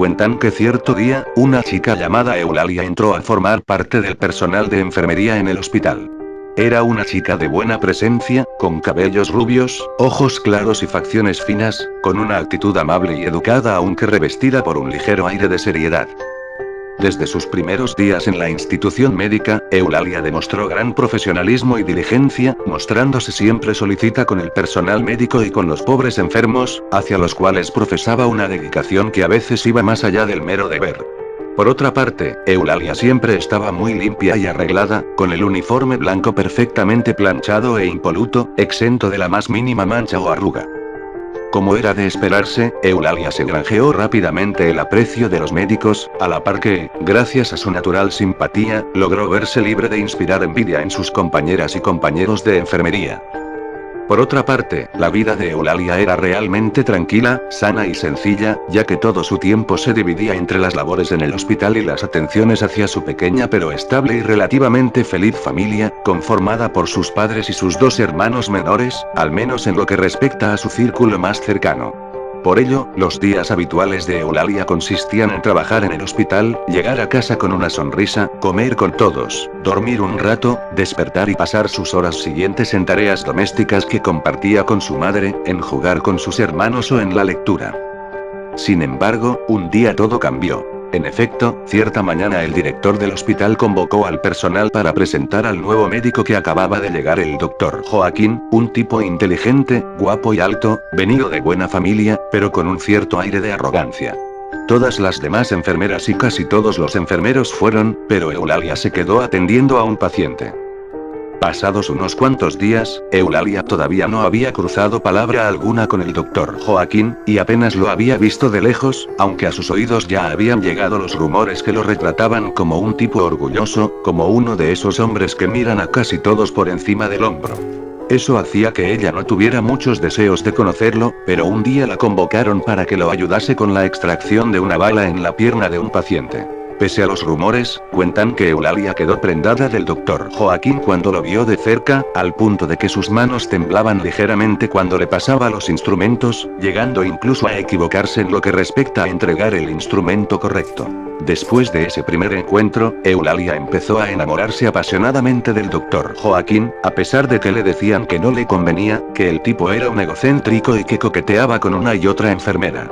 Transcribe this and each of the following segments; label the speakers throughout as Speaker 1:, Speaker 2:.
Speaker 1: cuentan que cierto día, una chica llamada Eulalia entró a formar parte del personal de enfermería en el hospital. Era una chica de buena presencia, con cabellos rubios, ojos claros y facciones finas, con una actitud amable y educada aunque revestida por un ligero aire de seriedad. Desde sus primeros días en la institución médica, Eulalia demostró gran profesionalismo y diligencia, mostrándose siempre solícita con el personal médico y con los pobres enfermos, hacia los cuales profesaba una dedicación que a veces iba más allá del mero deber. Por otra parte, Eulalia siempre estaba muy limpia y arreglada, con el uniforme blanco perfectamente planchado e impoluto, exento de la más mínima mancha o arruga. Como era de esperarse, Eulalia se granjeó rápidamente el aprecio de los médicos, a la par que, gracias a su natural simpatía, logró verse libre de inspirar envidia en sus compañeras y compañeros de enfermería. Por otra parte, la vida de Eulalia era realmente tranquila, sana y sencilla, ya que todo su tiempo se dividía entre las labores en el hospital y las atenciones hacia su pequeña pero estable y relativamente feliz familia, conformada por sus padres y sus 2 hermanos menores, al menos en lo que respecta a su círculo más cercano. Por ello, los días habituales de Eulalia consistían en trabajar en el hospital, llegar a casa con una sonrisa, comer con todos, dormir un rato, despertar y pasar sus horas siguientes en tareas domésticas que compartía con su madre, en jugar con sus hermanos o en la lectura. Sin embargo, un día todo cambió. En efecto, cierta mañana el director del hospital convocó al personal para presentar al nuevo médico que acababa de llegar, el doctor Joaquín, un tipo inteligente, guapo y alto, venido de buena familia, pero con un cierto aire de arrogancia. Todas las demás enfermeras y casi todos los enfermeros fueron, pero Eulalia se quedó atendiendo a un paciente. Pasados unos cuantos días, Eulalia todavía no había cruzado palabra alguna con el doctor Joaquín, y apenas lo había visto de lejos, aunque a sus oídos ya habían llegado los rumores que lo retrataban como un tipo orgulloso, como uno de esos hombres que miran a casi todos por encima del hombro. Eso hacía que ella no tuviera muchos deseos de conocerlo, pero un día la convocaron para que lo ayudase con la extracción de una bala en la pierna de un paciente. Pese a los rumores, cuentan que Eulalia quedó prendada del doctor Joaquín cuando lo vio de cerca, al punto de que sus manos temblaban ligeramente cuando le pasaba los instrumentos, llegando incluso a equivocarse en lo que respecta a entregar el instrumento correcto. Después de ese primer encuentro, Eulalia empezó a enamorarse apasionadamente del doctor Joaquín, a pesar de que le decían que no le convenía, que el tipo era un egocéntrico y que coqueteaba con una y otra enfermera.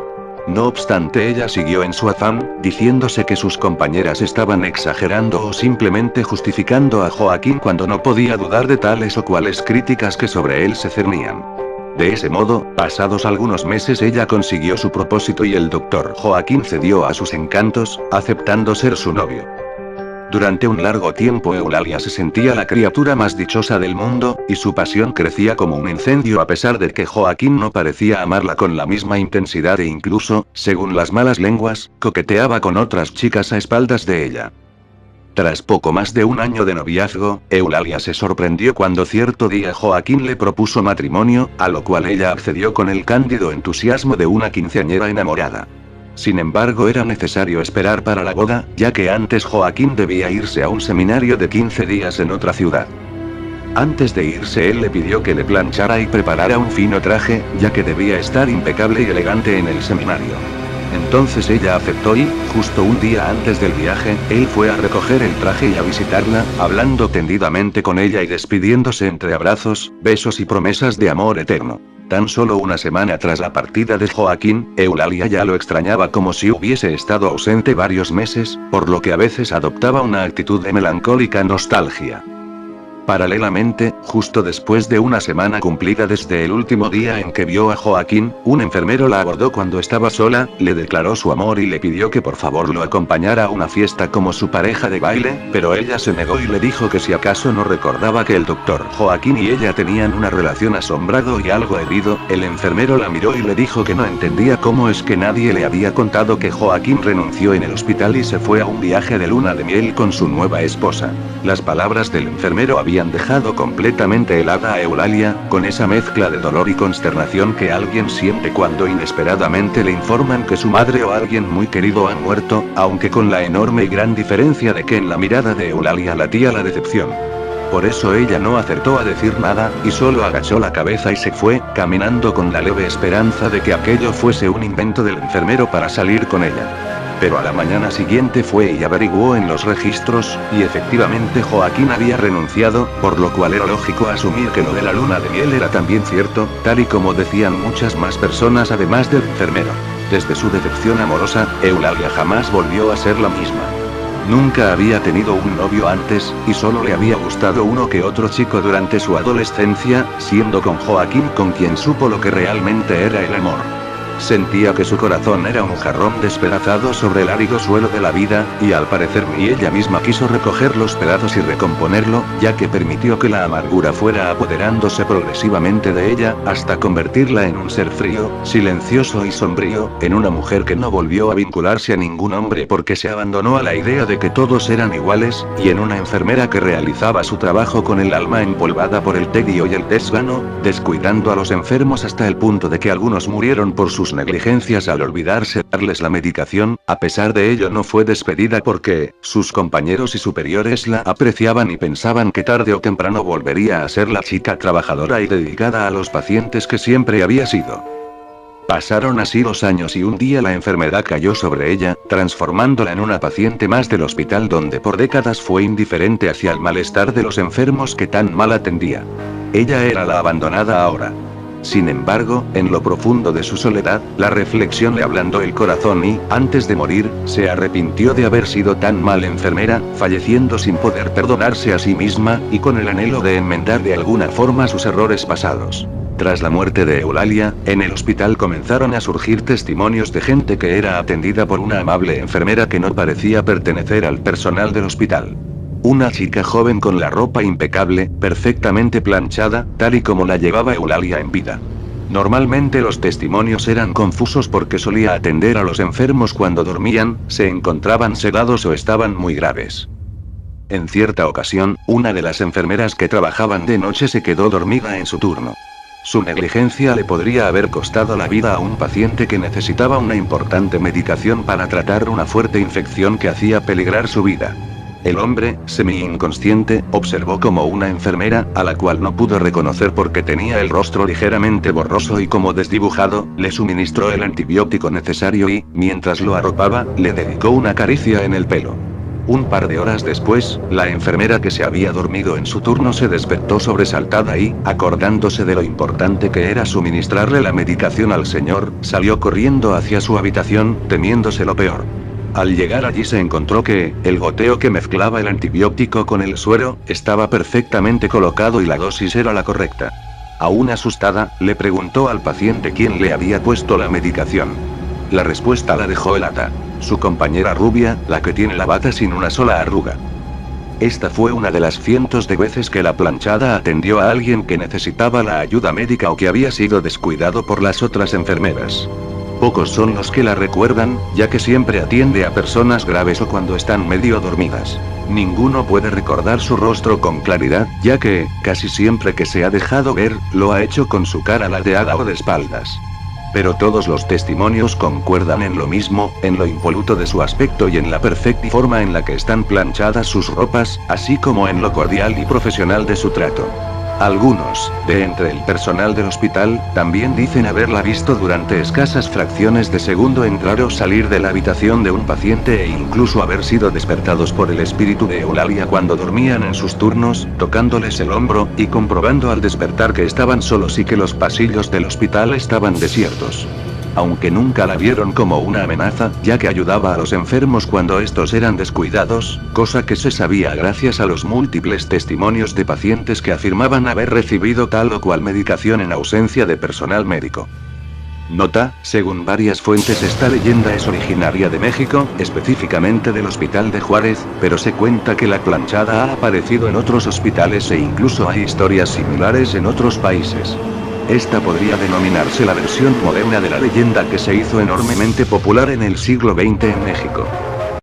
Speaker 1: No obstante, ella siguió en su afán, diciéndose que sus compañeras estaban exagerando o simplemente justificando a Joaquín cuando no podía dudar de tales o cuales críticas que sobre él se cernían. De ese modo, pasados algunos meses ella consiguió su propósito y el doctor Joaquín cedió a sus encantos, aceptando ser su novio. Durante un largo tiempo Eulalia se sentía la criatura más dichosa del mundo, y su pasión crecía como un incendio a pesar de que Joaquín no parecía amarla con la misma intensidad e incluso, según las malas lenguas, coqueteaba con otras chicas a espaldas de ella. Tras poco más de un año de noviazgo, Eulalia se sorprendió cuando cierto día Joaquín le propuso matrimonio, a lo cual ella accedió con el cándido entusiasmo de una quinceañera enamorada. Sin embargo, era necesario esperar para la boda, ya que antes Joaquín debía irse a un seminario de 15 días en otra ciudad. Antes de irse él le pidió que le planchara y preparara un fino traje, ya que debía estar impecable y elegante en el seminario. Entonces ella aceptó y, justo un día antes del viaje, él fue a recoger el traje y a visitarla, hablando tendidamente con ella y despidiéndose entre abrazos, besos y promesas de amor eterno. Tan solo una semana tras la partida de Joaquín, Eulalia ya lo extrañaba como si hubiese estado ausente varios meses, por lo que a veces adoptaba una actitud de melancólica nostalgia. Paralelamente, justo después de una semana cumplida desde el último día en que vio a Joaquín, un enfermero la abordó cuando estaba sola, le declaró su amor y le pidió que por favor lo acompañara a una fiesta como su pareja de baile, pero ella se negó y le dijo que si acaso no recordaba que el doctor Joaquín y ella tenían una relación. Asombrado y algo herido, el enfermero la miró y le dijo que no entendía cómo es que nadie le había contado que Joaquín renunció en el hospital y se fue a un viaje de luna de miel con su nueva esposa. Las palabras del enfermero habían dejado completamente helada a Eulalia, con esa mezcla de dolor y consternación que alguien siente cuando inesperadamente le informan que su madre o alguien muy querido han muerto, aunque con la enorme y gran diferencia de que en la mirada de Eulalia latía la decepción. Por eso ella no acertó a decir nada, y solo agachó la cabeza y se fue, caminando con la leve esperanza de que aquello fuese un invento del enfermero para salir con ella. Pero a la mañana siguiente fue y averiguó en los registros, y efectivamente Joaquín había renunciado, por lo cual era lógico asumir que lo de la luna de miel era también cierto, tal y como decían muchas más personas además del enfermero. Desde su decepción amorosa, Eulalia jamás volvió a ser la misma. Nunca había tenido un novio antes, y solo le había gustado uno que otro chico durante su adolescencia, siendo con Joaquín con quien supo lo que realmente era el amor. Sentía que su corazón era un jarrón despedazado sobre el árido suelo de la vida, y al parecer ni ella misma quiso recoger los pedazos y recomponerlo, ya que permitió que la amargura fuera apoderándose progresivamente de ella, hasta convertirla en un ser frío, silencioso y sombrío, en una mujer que no volvió a vincularse a ningún hombre porque se abandonó a la idea de que todos eran iguales, y en una enfermera que realizaba su trabajo con el alma empolvada por el tedio y el desgano, descuidando a los enfermos hasta el punto de que algunos murieron por sus negligencias al olvidarse darles la medicación. A pesar de ello no fue despedida porque sus compañeros y superiores la apreciaban y pensaban que tarde o temprano volvería a ser la chica trabajadora y dedicada a los pacientes que siempre había sido. Pasaron así los años y un día la enfermedad cayó sobre ella, transformándola en una paciente más del hospital donde por décadas fue indiferente hacia el malestar de los enfermos que tan mal atendía. Ella era la abandonada ahora. Sin embargo, en lo profundo de su soledad, la reflexión le ablandó el corazón y, antes de morir, se arrepintió de haber sido tan mal enfermera, falleciendo sin poder perdonarse a sí misma, y con el anhelo de enmendar de alguna forma sus errores pasados. Tras la muerte de Eulalia, en el hospital comenzaron a surgir testimonios de gente que era atendida por una amable enfermera que no parecía pertenecer al personal del hospital. Una chica joven con la ropa impecable, perfectamente planchada, tal y como la llevaba Eulalia en vida. Normalmente los testimonios eran confusos porque solía atender a los enfermos cuando dormían, se encontraban sedados o estaban muy graves. En cierta ocasión, una de las enfermeras que trabajaban de noche se quedó dormida en su turno. Su negligencia le podría haber costado la vida a un paciente que necesitaba una importante medicación para tratar una fuerte infección que hacía peligrar su vida. El hombre, semi-inconsciente, observó como una enfermera, a la cual no pudo reconocer porque tenía el rostro ligeramente borroso y como desdibujado, le suministró el antibiótico necesario y, mientras lo arropaba, le dedicó una caricia en el pelo. Un par de horas después, la enfermera que se había dormido en su turno se despertó sobresaltada y, acordándose de lo importante que era suministrarle la medicación al señor, salió corriendo hacia su habitación, temiéndose lo peor. Al llegar allí se encontró que, el goteo que mezclaba el antibiótico con el suero, estaba perfectamente colocado y la dosis era la correcta. Aún asustada, le preguntó al paciente quién le había puesto la medicación. La respuesta la dejó helada. Su compañera rubia, la que tiene la bata sin una sola arruga. Esta fue una de las cientos de veces que la planchada atendió a alguien que necesitaba la ayuda médica o que había sido descuidado por las otras enfermeras. Pocos son los que la recuerdan, ya que siempre atiende a personas graves o cuando están medio dormidas. Ninguno puede recordar su rostro con claridad, ya que, casi siempre que se ha dejado ver, lo ha hecho con su cara ladeada o de espaldas. Pero todos los testimonios concuerdan en lo mismo, en lo impoluto de su aspecto y en la perfecta forma en la que están planchadas sus ropas, así como en lo cordial y profesional de su trato. Algunos, de entre el personal del hospital, también dicen haberla visto durante escasas fracciones de segundo entrar o salir de la habitación de un paciente e incluso haber sido despertados por el espíritu de Eulalia cuando dormían en sus turnos, tocándoles el hombro, y comprobando al despertar que estaban solos y que los pasillos del hospital estaban desiertos. Aunque nunca la vieron como una amenaza, ya que ayudaba a los enfermos cuando estos eran descuidados, cosa que se sabía gracias a los múltiples testimonios de pacientes que afirmaban haber recibido tal o cual medicación en ausencia de personal médico. Nota, según varias fuentes esta leyenda es originaria de México, específicamente del Hospital de Juárez, pero se cuenta que la planchada ha aparecido en otros hospitales e incluso hay historias similares en otros países. Esta podría denominarse la versión moderna de la leyenda que se hizo enormemente popular en el siglo XX en México.